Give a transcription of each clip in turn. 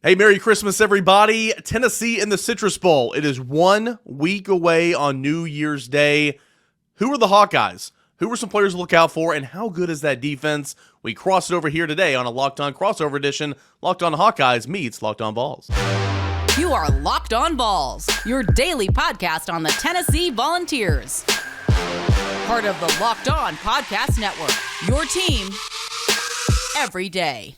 Hey, Merry Christmas, everybody. Tennessee in the Citrus Bowl. It is 1 week away on New Year's Day. Who are the Hawkeyes? Who are some players to look out for, and how good is that defense? We cross it over here today on a Locked On crossover edition. Locked On Hawkeyes meets Locked On Vols. You are Locked On Vols, your daily podcast on the Tennessee Volunteers. Part of the Locked On Podcast Network, your team every day.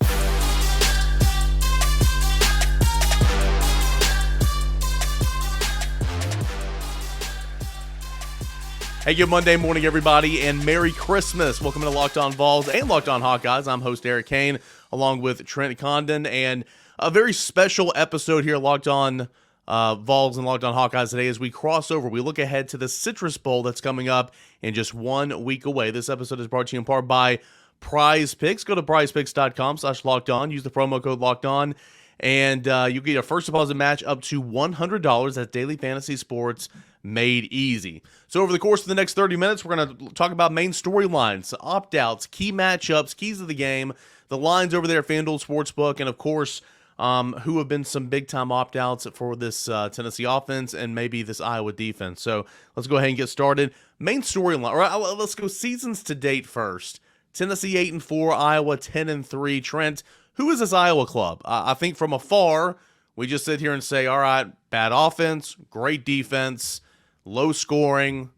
Hey, good Monday morning, everybody, and Merry Christmas. Welcome to Locked On Vols and Locked On Hawkeyes. I'm host Eric Kane, along with Trent Condon, and a very special episode here, Locked On Vols and Locked On Hawkeyes today as we cross over. We look ahead to the Citrus Bowl that's coming up in just 1 week away. This episode is brought to you in part by Prize Picks. Go to prizepicks.com/lockedon. Use the promo code LOCKEDON, and you get a first deposit match up to $100. That's daily fantasy sports made easy. So over the course of the next 30 minutes, we're going to talk about main storylines, opt-outs, key matchups, keys of the game, the lines over there at FanDuel Sportsbook, and of course, who have been some big-time opt-outs for this Tennessee offense and maybe this Iowa defense. So let's go ahead and get started. Main storyline, or let's go seasons to date first. Tennessee 8-4, Iowa 10-3. Trent, who is this Iowa club? I think from afar, we just sit here and say, all right, bad offense, great defense, low scoring.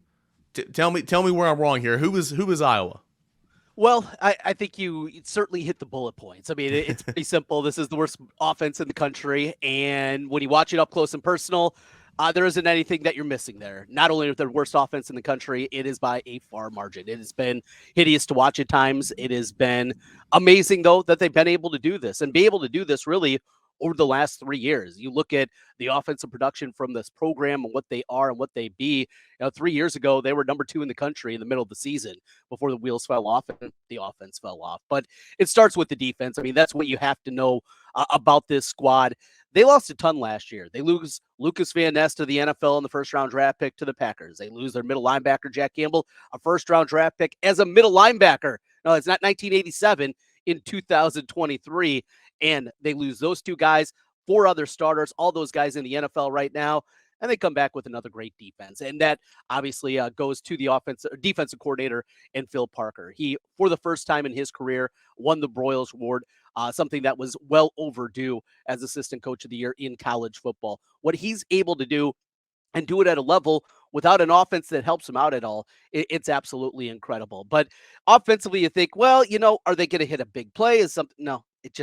Tell me where I'm wrong here. Who is Iowa? Well, I think you certainly hit the bullet points. I mean, it's pretty simple. This is the worst offense in the country, and when you watch it up close and personal, there isn't anything that you're missing there. Not only the worst offense in the country, it is by a far margin. It has been hideous to watch at times. It has been amazing, though, that they've been able to do this and be able to do this really over the last 3 years. You look at the offensive production from this program and what they are and what they be. 3 years ago, they were number 2 in the country in the middle of the season before the wheels fell off and the offense fell off. But it starts with the defense. I mean, that's what you have to know about this squad. They lost a ton last year. They lose Lucas Van Ness to the NFL in the first-round draft pick to the Packers. They lose their middle linebacker, Jack Campbell, a first-round draft pick as a middle linebacker. No, it's not 1987, in 2023. And they lose those two guys, 4 other starters, all those guys in the NFL right now, and they come back with another great defense. And that obviously goes to the defensive coordinator and Phil Parker. He, for the first time in his career, won the Broyles Award, something that was well overdue as assistant coach of the year in college football. What he's able to do and do it at a level without an offense that helps him out at all, it's absolutely incredible. But offensively, you think, well, are they going to hit a big play? No, it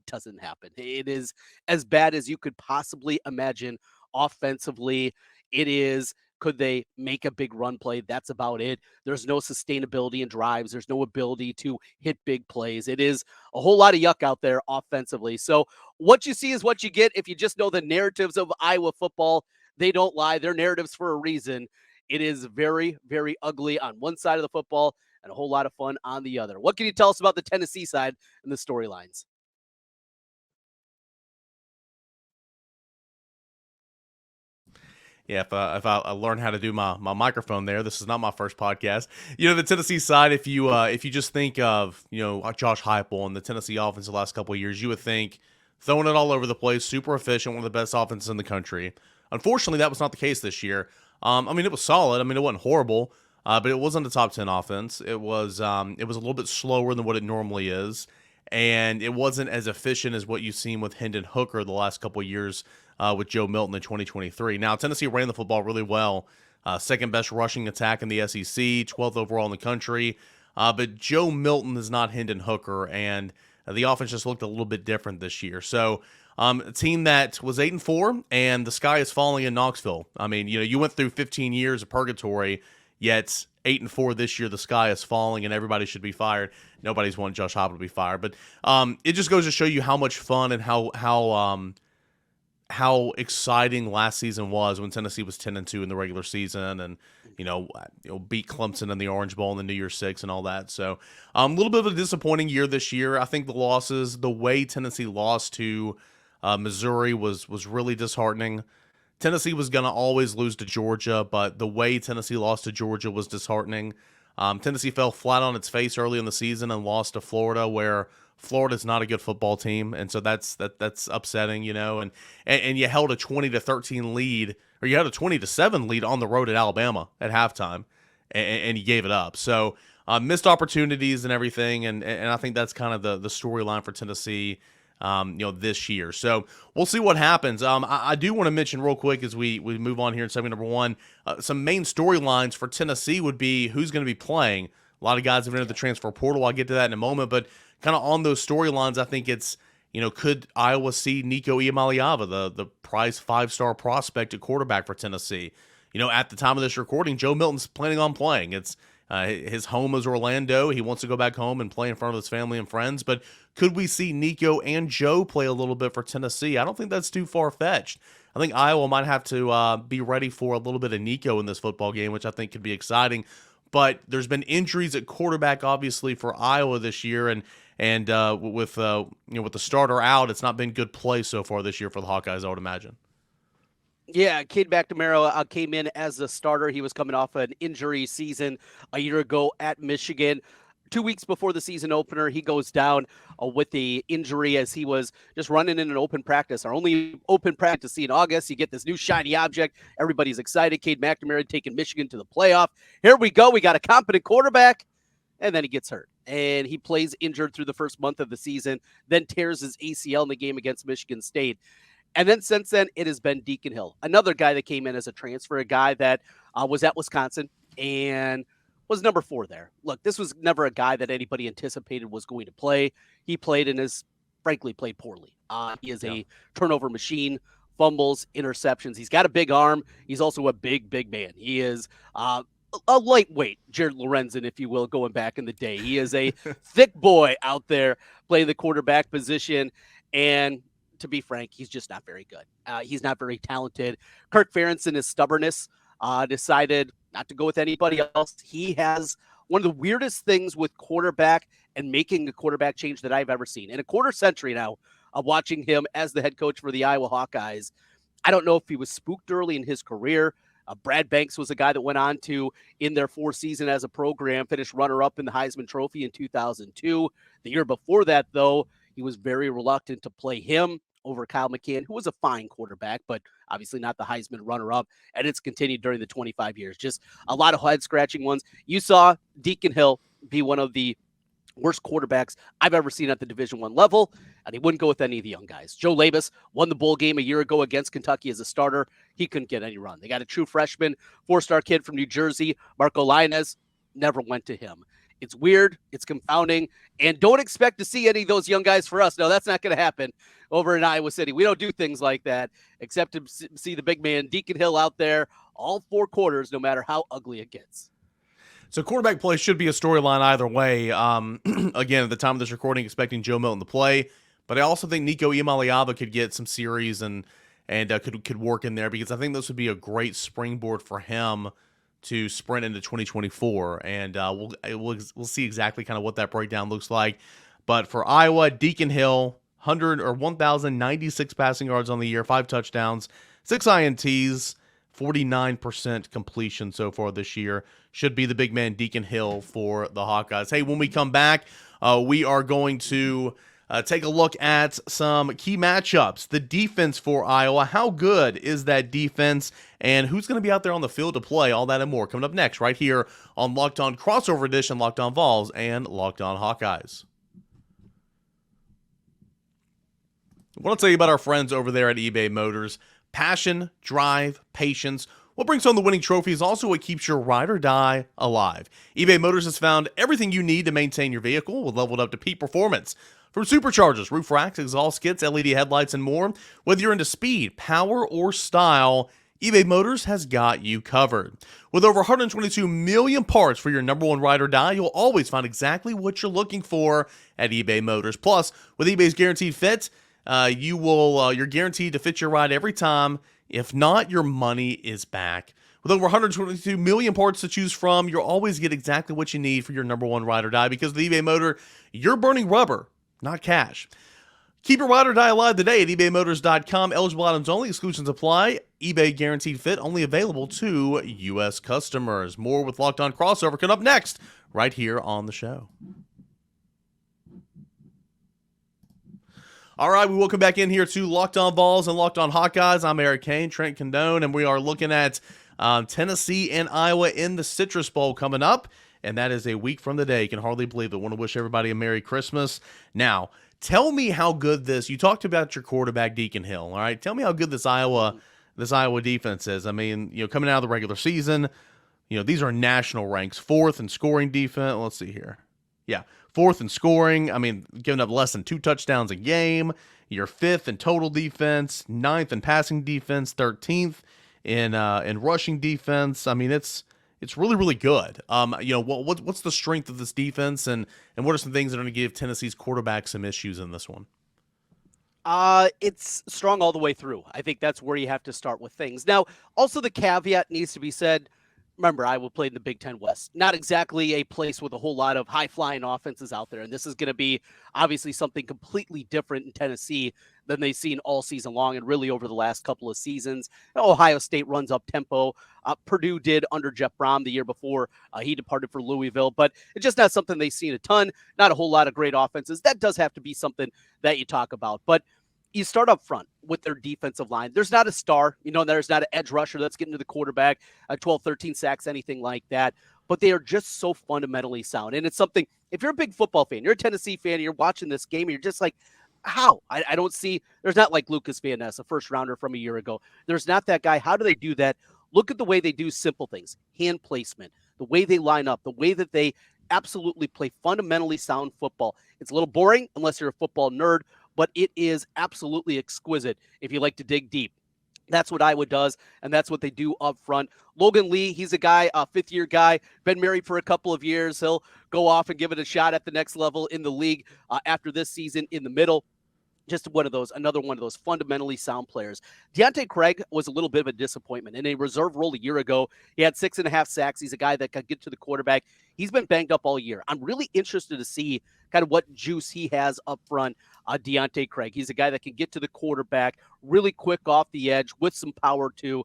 doesn't happen. It is as bad as you could possibly imagine offensively. It is, could they make a big run play? That's about it. There's no sustainability in drives. There's no ability to hit big plays. It is a whole lot of yuck out there offensively. So what you see is what you get. If you just know the narratives of Iowa football, they don't lie. They're narratives for a reason. It is very, very ugly on one side of the football and a whole lot of fun on the other. What can you tell us about the Tennessee side and the storylines? Yeah, if I learn how to do my microphone there, this is not my first podcast. The Tennessee side, if you just think of, Josh Heupel and the Tennessee offense the last couple of years, you would think throwing it all over the place, super efficient, one of the best offenses in the country. Unfortunately, that was not the case this year. It was solid. It wasn't horrible, but it wasn't a top 10 offense. It was a little bit slower than what it normally is, and it wasn't as efficient as what you've seen with Hendon Hooker the last couple of years with Joe Milton in 2023. Now, Tennessee ran the football really well. Second best rushing attack in the SEC, 12th overall in the country. But Joe Milton is not Hendon Hooker, and the offense just looked a little bit different this year. So, a team that was 8-4, and the sky is falling in Knoxville. You went through 15 years of purgatory, yet 8-4 this year, the sky is falling, and everybody should be fired. Nobody's wanting Josh Heupel to be fired, but it just goes to show you how much fun and how exciting last season was when Tennessee was 10-2 in the regular season, and beat Clemson in the Orange Bowl in the New Year's Six and all that. So a little bit of a disappointing year this year. I think the way Tennessee lost to Missouri was really disheartening. Tennessee was going to always lose to Georgia, but the way Tennessee lost to Georgia was disheartening. Tennessee fell flat on its face early in the season and lost to Florida, where Florida's not a good football team, and so that's upsetting, and you held a 20-13 lead, or you had a 20-7 lead on the road at Alabama at halftime, and you gave it up. So missed opportunities and everything, and I think that's kind of the storyline for Tennessee, this year. So we'll see what happens. I do want to mention real quick as we move on here in segment number one, some main storylines for Tennessee would be who's going to be playing. A lot of guys have entered the transfer portal. I'll get to that in a moment, but kind of on those storylines, I think it's, could Iowa see Nico Iamaleava, the prize 5-star prospect at quarterback for Tennessee? At the time of this recording, Joe Milton's planning on playing. It's his home is Orlando. He wants to go back home and play in front of his family and friends. But could we see Nico and Joe play a little bit for Tennessee? I don't think that's too far-fetched. I think Iowa might have to be ready for a little bit of Nico in this football game, which I think could be exciting. But there's been injuries at quarterback, obviously, for Iowa this year, and with the starter out, it's not been good play so far this year for the Hawkeyes, I would imagine. Yeah, Cade McNamara came in as a starter. He was coming off an injury season a year ago at Michigan. 2 weeks before the season opener, he goes down with the injury as he was just running in an open practice. Our only open practice in August. You get this new shiny object. Everybody's excited. Cade McNamara taking Michigan to the playoff. Here we go. We got a competent quarterback. And then he gets hurt. And he plays injured through the first month of the season, then tears his ACL in the game against Michigan State. And then since then, it has been Deacon Hill, another guy that came in as a transfer, a guy that was at Wisconsin and was number 4 there. Look, this was never a guy that anybody anticipated was going to play. He played and has, frankly, played poorly. He is a turnover machine, fumbles, interceptions. He's got a big arm. He's also a big, big man. He is a lightweight, Jared Lorenzen, if you will, going back in the day. He is a thick boy out there playing the quarterback position. And to be frank, he's just not very good. He's not very talented. Kirk Ferentz, in his stubbornness, decided not to go with anybody else. He has one of the weirdest things with quarterback and making a quarterback change that I've ever seen. In a quarter century now of watching him as the head coach for the Iowa Hawkeyes, I don't know if he was spooked early in his career. Brad Banks was a guy that went on to, in their 4th season as a program, finish runner-up in the Heisman Trophy in 2002. The year before that, though, he was very reluctant to play him over Kyle McCann, who was a fine quarterback, but obviously not the Heisman runner-up. And it's continued during the 25 years. Just a lot of head-scratching ones. You saw Deacon Hill be one of the worst quarterbacks I've ever seen at the Division I level, and he wouldn't go with any of the young guys. Joe Labus won the bowl game a year ago against Kentucky as a starter. He couldn't get any run. They got a true freshman, 4-star kid from New Jersey, Marco Lainez, never went to him. It's weird. It's confounding. And don't expect to see any of those young guys for us. No, that's not going to happen over in Iowa City. We don't do things like that, except to see the big man, Deacon Hill, out there all 4 quarters, no matter how ugly it gets. So quarterback play should be a storyline either way. Again, at the time of this recording, expecting Joe Milton to play. But I also think Nico Iamaleava could get some series and could work in there, because I think this would be a great springboard for him to sprint into 2024, and we'll see exactly kind of what that breakdown looks like. But for Iowa, Deacon Hill, 1,096 passing yards on the year, 5 touchdowns, 6 INTs, 49% completion so far this year. Should be the big man Deacon Hill for the Hawkeyes. Hey, when we come back, we are going to take a look at some key matchups. The defense for Iowa, how good is that defense, and who's going to be out there on the field to play? All that and more coming up next right here on Locked On Crossover Edition, Locked On Vols and Locked On Hawkeyes. I want to tell you about our friends over there at eBay Motors. Passion, drive, patience. What brings home the winning trophy is also what keeps your ride or die alive. eBay Motors has found everything you need to maintain your vehicle with leveled up to peak performance. From superchargers, roof racks, exhaust kits, LED headlights, and more, whether you're into speed, power, or style, eBay Motors has got you covered. With over 122 million parts for your number one ride or die, you'll always find exactly what you're looking for at eBay Motors. Plus, with eBay's Guaranteed Fit, you're guaranteed to fit your ride every time. If not, your money is back. With over 122 million parts to choose from, you'll always get exactly what you need for your number one ride or die, because with eBay Motor, you're burning rubber, not cash. Keep your ride or die alive today at ebaymotors.com. Eligible items only. Exclusions apply. eBay guaranteed fit. Only available to U.S. customers. More with Locked On Crossover coming up next right here on the show. All right, we welcome back in here to Locked On Vols and Locked On Hawkeyes. I'm Eric Kane, Trent Condone, and we are looking at Tennessee and Iowa in the Citrus Bowl coming up, and that is a week from the day. You can hardly believe it. Want to wish everybody a Merry Christmas. Now, tell me how good you talked about your quarterback, Deacon Hill, all right? Tell me how good this Iowa defense is. I mean, coming out of the regular season, these are national ranks. 4th in scoring defense. Let's see here. Yeah, 4th in scoring. I mean, giving up less than 2 touchdowns a game. You're 5th in total defense, 9th in passing defense, 13th in rushing defense. I mean, it's really, really good. What's the strength of this defense, and what are some things that are going to give Tennessee's quarterback some issues in this one? It's strong all the way through. I think that's where you have to start with things. Now, also the caveat needs to be said. Remember, Iowa played in the Big Ten West. Not exactly a place with a whole lot of high-flying offenses out there, and this is going to be obviously something completely different in Tennessee than they've seen all season long and really over the last couple of seasons. Ohio State runs up tempo. Purdue did under Jeff Brom the year before he departed for Louisville, but it's just not something they've seen a ton. Not a whole lot of great offenses. That does have to be something that you talk about, but you start up front with their defensive line. There's not a star, there's not an edge rusher that's getting to the quarterback, 12, 13 sacks, anything like that. But they are just so fundamentally sound. And it's something, if you're a big football fan, you're a Tennessee fan, and you're watching this game, and you're just like, how? I don't see, there's not like Lucas Van Ness, a first rounder from a year ago. There's not that guy. How do they do that? Look at the way they do simple things, hand placement, the way they line up, the way that they absolutely play fundamentally sound football. It's a little boring unless you're a football nerd, but it is absolutely exquisite if you like to dig deep. That's what Iowa does, and that's what they do up front. Logan Lee, he's a guy, a fifth-year guy, been married for a couple of years. He'll go off and give it a shot at the next level in the league after this season in the middle. Just another one of those fundamentally sound players. Deontay Craig was a little bit of a disappointment. In a reserve role a year ago, he had 6.5 sacks. He's a guy that could get to the quarterback. He's been banged up all year. I'm really interested to see kind of what juice he has up front. Deontay Craig, he's a guy that can get to the quarterback really quick off the edge with some power too.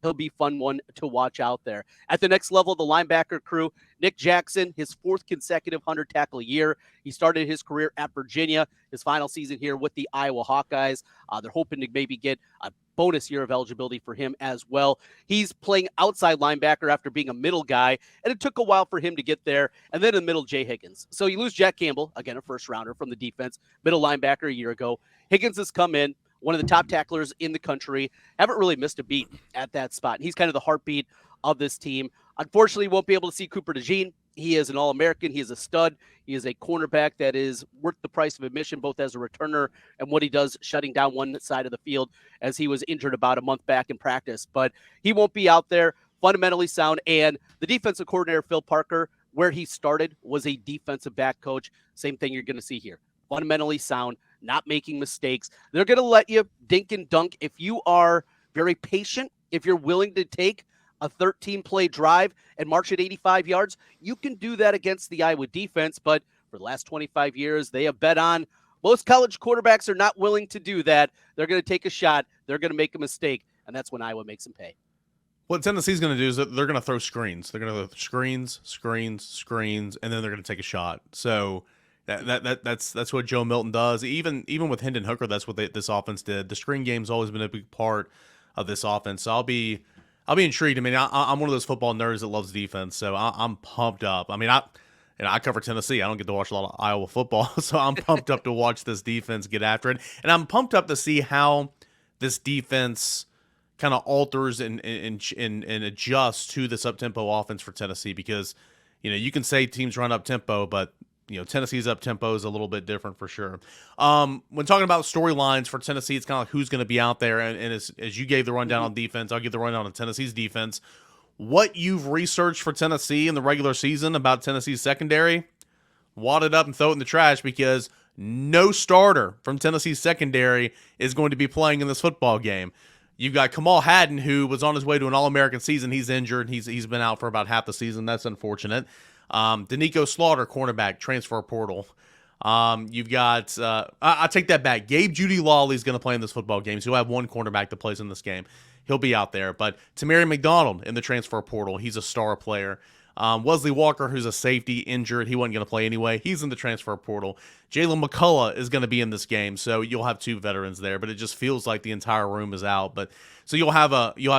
He'll be fun one to watch out there. At the next level, the linebacker crew, Nick Jackson, his 4th consecutive 100 tackle year. He started his career at Virginia, his final season here with the Iowa Hawkeyes. They're hoping to maybe get a bonus year of eligibility for him as well. He's playing outside linebacker after being a middle guy, and it took a while for him to get there. And then in the middle, Jay Higgins. So you lose Jack Campbell, again, a first rounder from the defense, middle linebacker a year ago. Higgins has come in, one of the top tacklers in the country. Haven't really missed a beat at that spot. And he's kind of the heartbeat of this team. Unfortunately, won't be able to see Cooper DeJean. He is an All-American. He is a stud. He is a cornerback that is worth the price of admission, both as a returner and what he does shutting down one side of the field, as he was injured about a month back in practice. But he won't be out there. Fundamentally sound. And the defensive coordinator, Phil Parker, where he started, was a defensive back coach. Same thing you're going to see here. Fundamentally sound, not making mistakes. They're going to let you dink and dunk. If you are very patient, if you're willing to take a 13-play drive and march at 85 yards, you can do that against the Iowa defense. But for the last 25 years, they have bet on most college quarterbacks are not willing to do that. They're going to take a shot. They're going to make a mistake, and that's when Iowa makes them pay. What Tennessee's going to do is that they're going to throw screens. They're going to throw screens, and then they're going to take a shot. So that's what Joe Milton does. Even with Hendon Hooker, that's what this offense did. The screen game's always been a big part of this offense. So I'll be intrigued. I mean, I'm one of those football nerds that loves defense, so I'm pumped up. I mean, I cover Tennessee. I don't get to watch a lot of Iowa football, so I'm pumped up to watch this defense get after it. And I'm pumped up to see how this defense kind of alters and adjusts to this up-tempo offense for Tennessee, because, you can say teams run up-tempo, but, Tennessee's up-tempo is a little bit different for sure. When talking about storylines for Tennessee, it's kind of like who's going to be out there. And as you gave the rundown on defense, I'll give the rundown on Tennessee's defense. What you've researched for Tennessee in the regular season about Tennessee's secondary, wad it up and throw it in the trash, because no starter from Tennessee's secondary is going to be playing in this football game. You've got Kamal Haddon, who was on his way to an All-American season. He's injured. He's been out for about half the season. That's unfortunate. Danico Slaughter, cornerback, transfer portal. You've got I take that back. Gabe Judy-Lawley is going to play in this football game, so you'll have one cornerback that plays in this game. He'll be out there. But Tamari McDonald in the transfer portal, he's a star player. Wesley Walker, who's a safety, injured. He wasn't going to play anyway. He's in the transfer portal. Jalen McCullough is going to be in this game, so you'll have two veterans there. But it just feels like the entire room is out. But so you'll have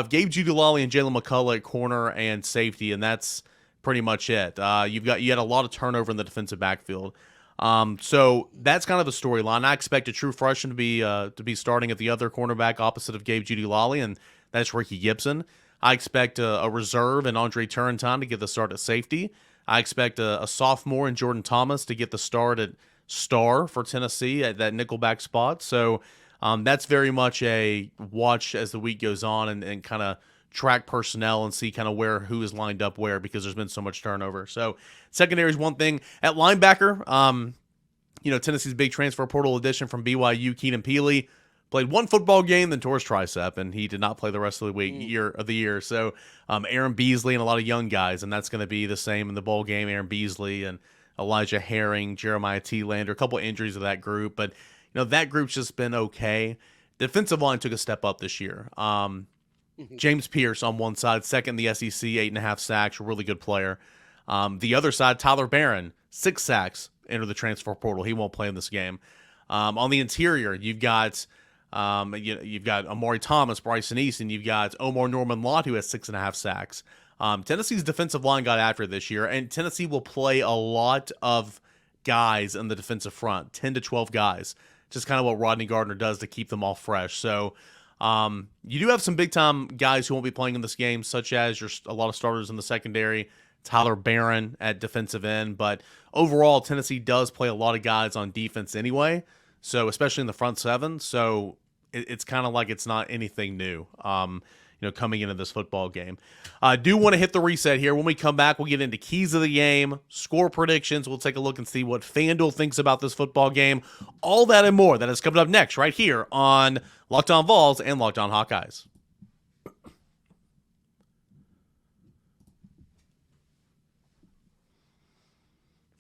Gabe Judy-Lawley and Jalen McCullough at corner and safety, and that's pretty much it. You had a lot of turnover in the defensive backfield. So that's kind of the storyline. I expect a true freshman to be starting at the other cornerback opposite of Gabe Judy-Lawley, and that's Ricky Gibson. I expect a reserve and Andre Turrentine to get the start at safety. I expect a sophomore in Jordan Thomas to get the start at star for Tennessee at that nickelback spot. So that's very much a watch as the week goes on and kind of track personnel and see kind of who is lined up where, because there's been so much turnover. So secondary is one thing. At linebacker, Tennessee's big transfer portal addition from BYU, Keenan Peely, played one football game, then tore his tricep, and he did not play the rest of the year. So Aaron Beasley and a lot of young guys, and that's going to be the same in the bowl game. Aaron Beasley and Elijah Herring, Jeremiah T-Lander, a couple of injuries of that group, but that group's just been okay. Defensive line took a step up this year. James Pierce on one side, second in the SEC, 8.5 sacks, a really good player. The other side, Tyler Barron, 6 sacks, entered the transfer portal. He won't play in this game. On the interior, you've got Amari Thomas, Bryson Easton. You've got Omar Norman-Lott, who has 6.5 sacks. Tennessee's defensive line got after it this year, and Tennessee will play a lot of guys in the defensive front, 10 to 12 guys, just kind of what Rodney Gardner does to keep them all fresh. So you do have some big-time guys who won't be playing in this game, such as a lot of starters in the secondary, Tyler Barron at defensive end. But overall, Tennessee does play a lot of guys on defense anyway, so especially in the front seven. So it's kind of like it's not anything new, coming into this football game. I do want to hit the reset here. When we come back, we'll get into keys of the game, score predictions. We'll take a look and see what FanDuel thinks about this football game. All that and more. That is coming up next right here on Locked On Vols and Locked On Hawkeyes.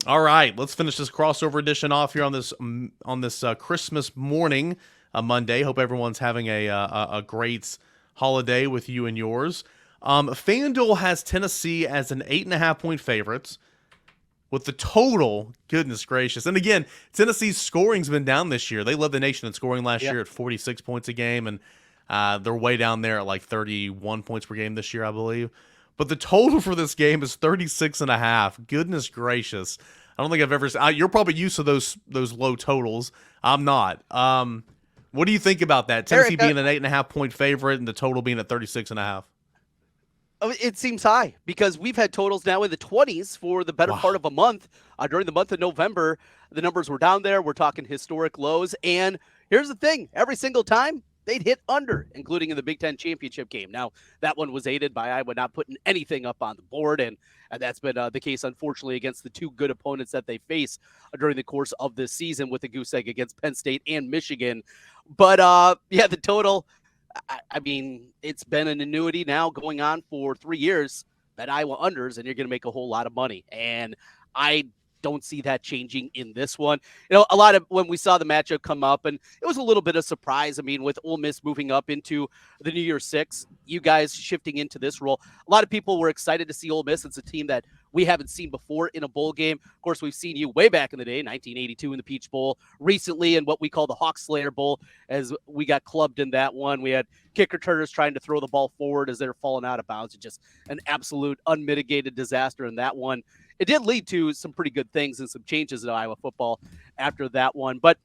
All right, let's finish this crossover edition off here on this Christmas morning, Monday. Hope everyone's having a great holiday with you and yours. FanDuel has Tennessee as an 8.5-point favorites with the total. Goodness gracious! And again, Tennessee's scoring's been down this year. They led the nation in scoring last year at 46 points a game, and they're way down there at like 31 points per game this year, I believe. But the total for this game is 36.5. Goodness gracious. I don't think I've ever seen. You're probably used to those low totals. I'm not. What do you think about that? Tennessee being an 8.5-point favorite and the total being at 36.5. It seems high because we've had totals now in the 20s for the better part of a month. During the month of November, the numbers were down there. We're talking historic lows. And here's the thing. Every single time, they'd hit under, including in the Big Ten championship game. Now, that one was aided by Iowa not putting anything up on the board, and that's been the case, unfortunately, against the two good opponents that they face during the course of this season with the goose egg against Penn State and Michigan. But, the total, I mean, it's been an annuity now going on for 3 years that Iowa unders, and you're going to make a whole lot of money. And I don't see that changing in this one. A lot of when we saw the matchup come up, and it was a little bit of surprise. I mean, with Ole Miss moving up into the New Year's Six, you guys shifting into this role, a lot of people were excited to see Ole Miss. It's a team that we haven't seen before in a bowl game. Of course, we've seen you way back in the day, 1982 in the Peach Bowl, recently in what we call the Hawk Slayer Bowl, as we got clubbed in that one. We had kick returners trying to throw the ball forward as they're falling out of bounds. It's just an absolute unmitigated disaster in that one. It did lead to some pretty good things and some changes in Iowa football after that one. But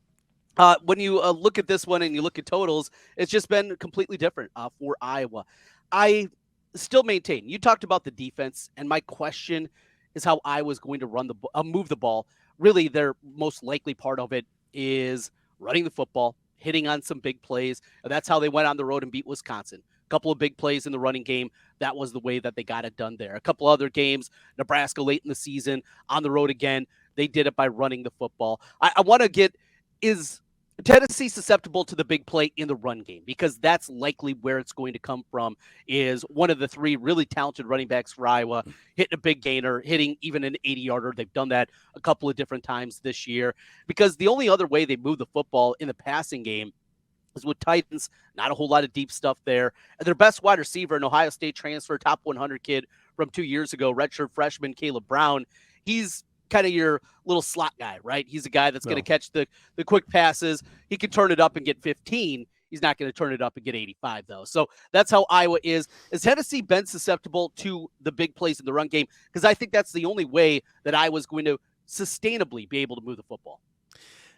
when you look at this one and you look at totals, it's just been completely different for Iowa. I still maintain, you talked about the defense, and my question is how Iowa's going to move the ball. Really, their most likely part of it is running the football, hitting on some big plays. And that's how they went on the road and beat Wisconsin. A couple of big plays in the running game. That was the way that they got it done there. A couple other games, Nebraska late in the season, on the road again, they did it by running the football. I want to get, is Tennessee susceptible to the big play in the run game because that's likely where it's going to come from is one of the three really talented running backs for Iowa hitting a big gainer, hitting even an 80-yarder. They've done that a couple of different times this year because the only other way they move the football in the passing game is with Titans. Not a whole lot of deep stuff there. And their best wide receiver, an Ohio State transfer, top 100 kid from 2 years ago, redshirt freshman Caleb Brown, he's kind of your little slot guy, right? He's a guy that's going to catch the quick passes. He can turn it up and get 15. He's not going to turn it up and get 85, though. So that's how Iowa is. Has Tennessee been susceptible to the big plays in the run game? Because I think that's the only way that Iowa's going to sustainably be able to move the football.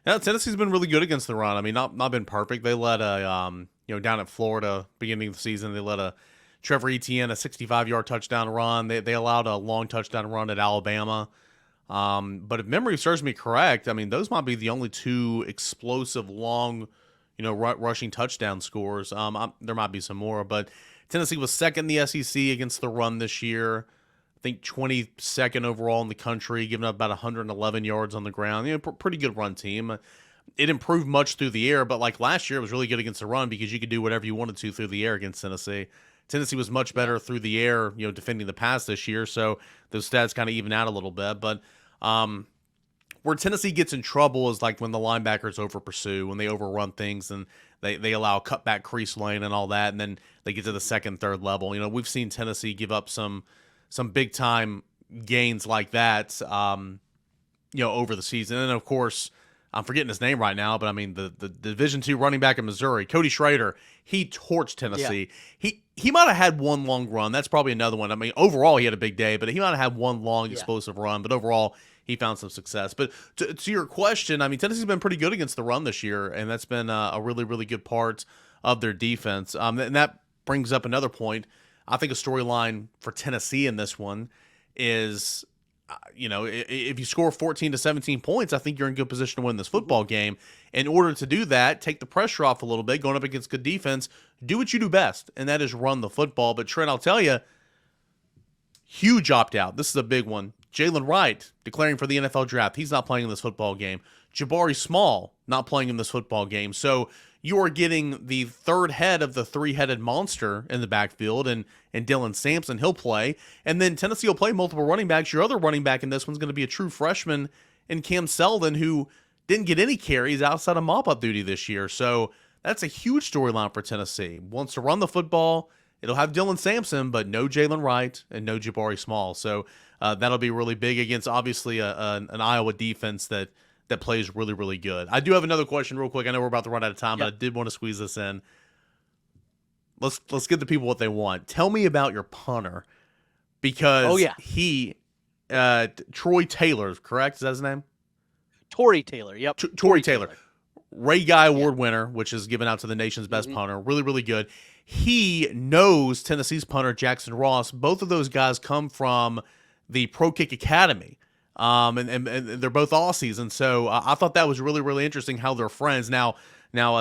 Yeah, Tennessee's been really good against the run. I mean, not been perfect. They let down at Florida beginning of the season, they let a Trevor Etienne a 65-yard touchdown run. They allowed a long touchdown run at Alabama. But if memory serves me correct, I mean, those might be the only two explosive long, rushing touchdown scores. There might be some more, but Tennessee was second in the SEC against the run this year. I think 22nd overall in the country, giving up about 111 yards on the ground. Pretty good run team. It improved much through the air, but like last year, it was really good against the run because you could do whatever you wanted to through the air against Tennessee. Tennessee was much better through the air, defending the pass this year, so those stats kind of even out a little bit. But where Tennessee gets in trouble is like when the linebackers over pursue, when they overrun things and they allow a cutback crease lane and all that, and then they get to the second, third level. We've seen Tennessee give up some big time gains like that, over the season. And of course, I'm forgetting his name right now, but I mean the Division II running back in Missouri, Cody Schrader, he torched Tennessee. Yeah. He might have had one long run. That's probably another one. I mean, overall he had a big day, but he might have had one long explosive run. But overall, he found some success. But to your question, I mean, Tennessee's been pretty good against the run this year, and that's been a really, really good part of their defense. And that brings up another point. I think a storyline for Tennessee in this one is, if you score 14 to 17 points, I think you're in good position to win this football game. In order to do that, take the pressure off a little bit, going up against good defense, do what you do best, and that is run the football. But Trent, I'll tell you, huge opt-out. This is a big one. Jalen Wright declaring for the NFL draft. He's not playing in this football game. Jabari Small not playing in this football game. So you are getting the third head of the three-headed monster in the backfield, and Dylan Sampson, he'll play. And then Tennessee will play multiple running backs. Your other running back in this one's going to be a true freshman in Cam Seldon, who didn't get any carries outside of mop-up duty this year. So that's a huge storyline for Tennessee. Wants to run the football. It'll have Dylan Sampson, but no Jalen Wright and no Jabari Small. So that'll be really big against, obviously, an Iowa defense that plays really, really good. I do have another question real quick. I know we're about to run out of time, but I did want to squeeze this in. Let's give the people what they want. Tell me about your punter, because he, Troy Taylor, correct? Is that his name? Tory Taylor, yep. Tory Taylor. Ray Guy Award winner, which is given out to the nation's best punter. Really, really good. He knows Tennessee's punter, Jackson Ross. Both of those guys come from the Pro Kick Academy. And they're both Aussies, and so I thought that was really, really interesting how they're friends. Now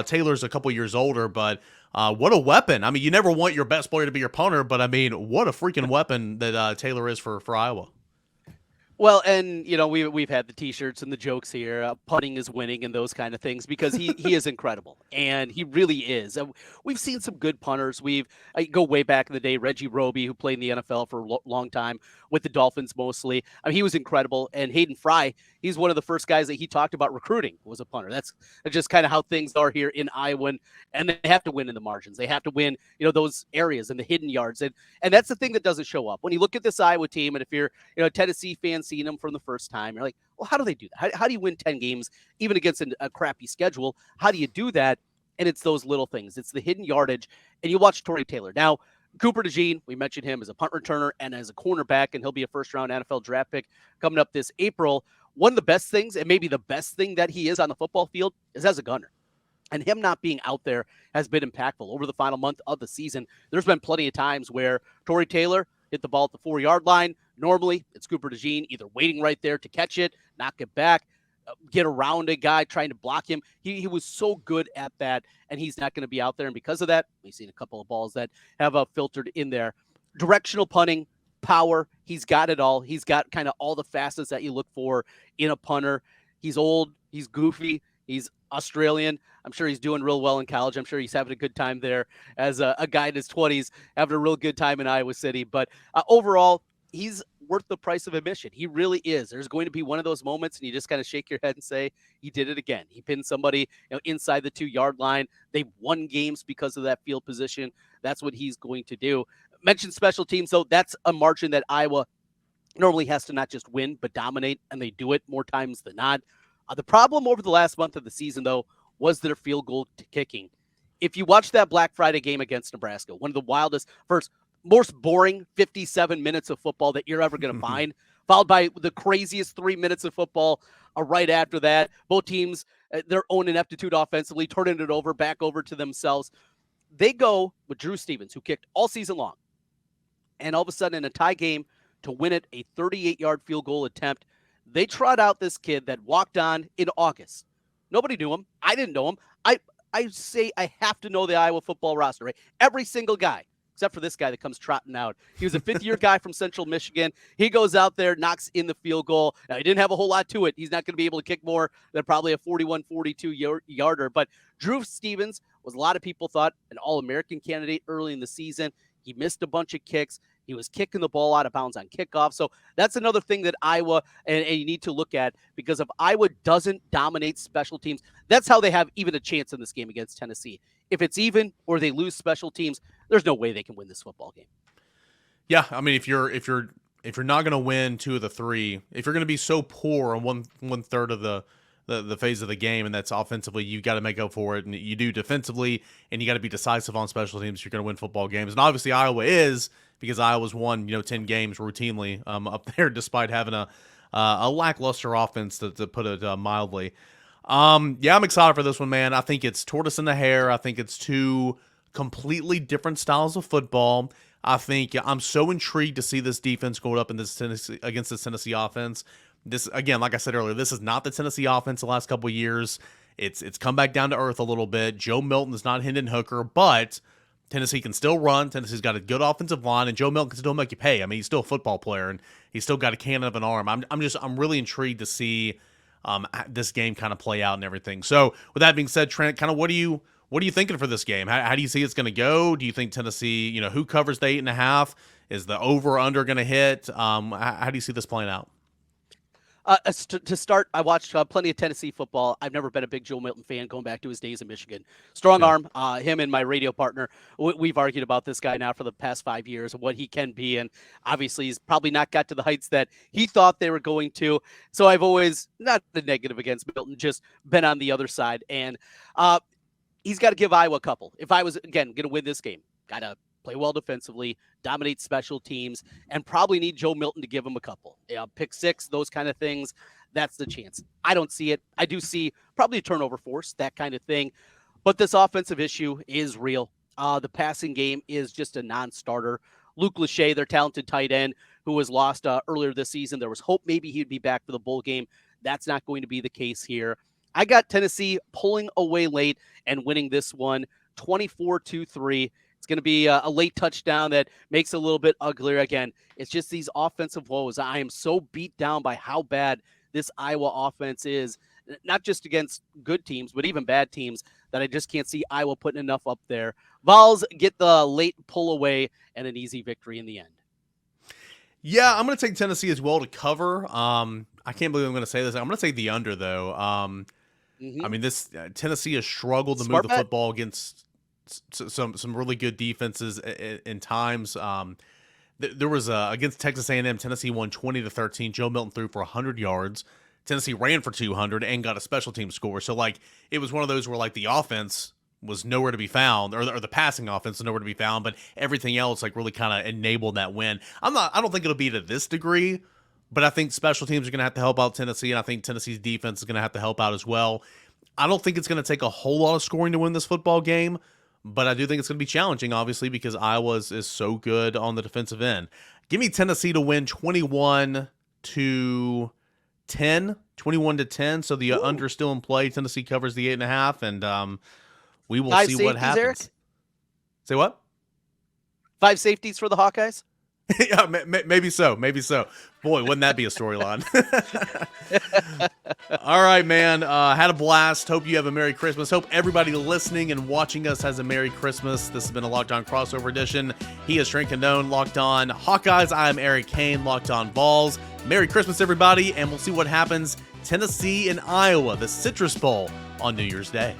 Taylor's a couple years older, but what a weapon! I mean, you never want your best player to be your punter, but I mean, what a freaking weapon that Taylor is for Iowa. Well, and we've had the T-shirts and the jokes here. Punting is winning and those kind of things because he is incredible, and he really is. We've seen some good punters. I go way back in the day. Reggie Roby, who played in the NFL for a long time with the Dolphins mostly. I mean, he was incredible. And Hayden Fry, he's one of the first guys that he talked about recruiting was a punter. That's just kind of how things are here in Iowa, and they have to win in the margins. They have to win, those areas and the hidden yards, and that's the thing that doesn't show up when you look at this Iowa team. And if you're a Tennessee fan seeing them from the first time, you're like, well, how do they do that? How do you win 10 games even against a crappy schedule? How do you do that? And it's those little things. It's the hidden yardage. And you watch Tory Taylor. Now, Cooper DeJean, we mentioned him as a punt returner and as a cornerback, and he'll be a first-round NFL draft pick coming up this April. One of the best things, and maybe the best thing that he is on the football field, is as a gunner. And him not being out there has been impactful. Over the final month of the season, there's been plenty of times where Tory Taylor hit the ball at the 4-yard line. Normally, it's Cooper DeJean either waiting right there to catch it, knock it back, get around a guy trying to block him. He was so good at that, and he's not going to be out there. And because of that, we've seen a couple of balls that have filtered in there. Directional punting, power, he's got it all. He's got kind of all the facets that you look for in a punter. He's old, he's goofy, He's Australian. I'm sure he's doing real well in college. I'm sure he's having a good time there as a guy in his 20s, having a real good time in Iowa City. But overall, he's worth the price of admission. He really is. There's going to be one of those moments, and you just kind of shake your head and say, he did it again. He pinned somebody inside the 2-yard line. They've won games because of that field position. That's what he's going to do. Mentioned special teams, though. That's a margin that Iowa normally has to not just win, but dominate, and they do it more times than not. The problem over the last month of the season, though, was their field goal kicking. If you watch that Black Friday game against Nebraska, one of the wildest, most boring 57 minutes of football that you're ever going to find, followed by the craziest 3 minutes of football right after that. Both teams, their own ineptitude offensively, turning it back over to themselves. They go with Drew Stevens, who kicked all season long, and all of a sudden in a tie game to win it, a 38-yard field goal attempt, they trot out this kid that walked on in August. Nobody knew him. I didn't know him. I say I have to know the Iowa football roster, right? Every single guy, except for this guy that comes trotting out. He was a fifth-year guy from Central Michigan. He goes out there, knocks in the field goal. Now, he didn't have a whole lot to it. He's not going to be able to kick more than probably a 41, 42-yarder. But Drew Stevens was, a lot of people thought, an All-American candidate early in the season. He missed a bunch of kicks. He was kicking the ball out of bounds on kickoff. So that's another thing that Iowa, and you need to look at, because if Iowa doesn't dominate special teams, that's how they have even a chance in this game against Tennessee. If it's even or they lose special teams, there's no way they can win this football game. Yeah, I mean, if you're not going to win 2 of the 3, if you're going to be so poor on one third of the phase of the game, and that's offensively, you've got to make up for it, and you do defensively, and you got to be decisive on special teams. You're going to win football games, and obviously Iowa is, because Iowa's won 10 games routinely up there, despite having a lackluster offense, to put it mildly. Yeah, I'm excited for this one, man. I think it's tortoise in the hare. I think it's 2 completely different styles of football. I think I'm so intrigued to see this defense go up in this against this Tennessee offense. This, again, like I said earlier, this is not the Tennessee offense the last couple of years. It's come back down to earth a little bit. Joe Milton is not Hendon Hooker, but Tennessee can still run. Tennessee's got a good offensive line, and Joe Milton can still make you pay. I mean, he's still a football player, and he's still got a cannon of an arm. I'm really intrigued to see this game kind of play out and everything. So, with that being said, Trent, kind of what are you thinking for this game? How do you see it's going to go? Do you think Tennessee, who covers the 8.5? Is the over/under going to hit? How do you see this playing out? To start, I watched plenty of Tennessee football. I've never been a big Joe Milton fan, going back to his days in Michigan. Strong arm. Him and my radio partner, we've argued about this guy now for the past 5 years and what he can be. And obviously, he's probably not got to the heights that he thought they were going to. So I've always, not the negative against Milton, just been on the other side. And he's got to give Iowa a couple. If I was, again, going to win this game, got to play well defensively, dominate special teams, and probably need Joe Milton to give him a couple. Pick 6, those kind of things. That's the chance. I don't see it. I do see probably a turnover force, that kind of thing. But this offensive issue is real. The passing game is just a non-starter. Luke Lachey, their talented tight end, who was lost earlier this season, there was hope maybe he'd be back for the bowl game. That's not going to be the case here. I got Tennessee pulling away late and winning this one 24-3. It's going to be a late touchdown that makes it a little bit uglier. Again, it's just these offensive woes. I am so beat down by how bad this Iowa offense is, not just against good teams, but even bad teams, that I just can't see Iowa putting enough up there. Vols get the late pull away and an easy victory in the end. Yeah, I'm going to take Tennessee as well to cover. I can't believe I'm going to say this. I'm going to take the under, though. I mean, this Tennessee has struggled to move the football against some really good defenses in times. There was against Texas A&M, Tennessee won 20-13. Joe Milton threw for 100 yards. Tennessee ran for 200 and got a special team score. So, it was one of those where, the offense was nowhere to be found, or the passing offense was nowhere to be found, but everything else, really kind of enabled that win. I don't think it'll be to this degree, but I think special teams are going to have to help out Tennessee, and I think Tennessee's defense is going to have to help out as well. I don't think it's going to take a whole lot of scoring to win this football game, but I do think it's going to be challenging, obviously, because Iowa is so good on the defensive end. Give me Tennessee to win 21-10. 21-10, so the under still in play. Tennessee covers the 8.5, and we will see what happens. Eric? Say what? 5 safeties for the Hawkeyes? Yeah, maybe so. Maybe so. Boy, wouldn't that be a storyline? All right, man. Had a blast. Hope you have a Merry Christmas. Hope everybody listening and watching us has a Merry Christmas. This has been a Locked On Crossover Edition. He is Trent Condone, Locked On Hawkeyes. I am Eric Kane, Locked On Vols. Merry Christmas, everybody, and we'll see what happens Tennessee and Iowa, the Citrus Bowl on New Year's Day.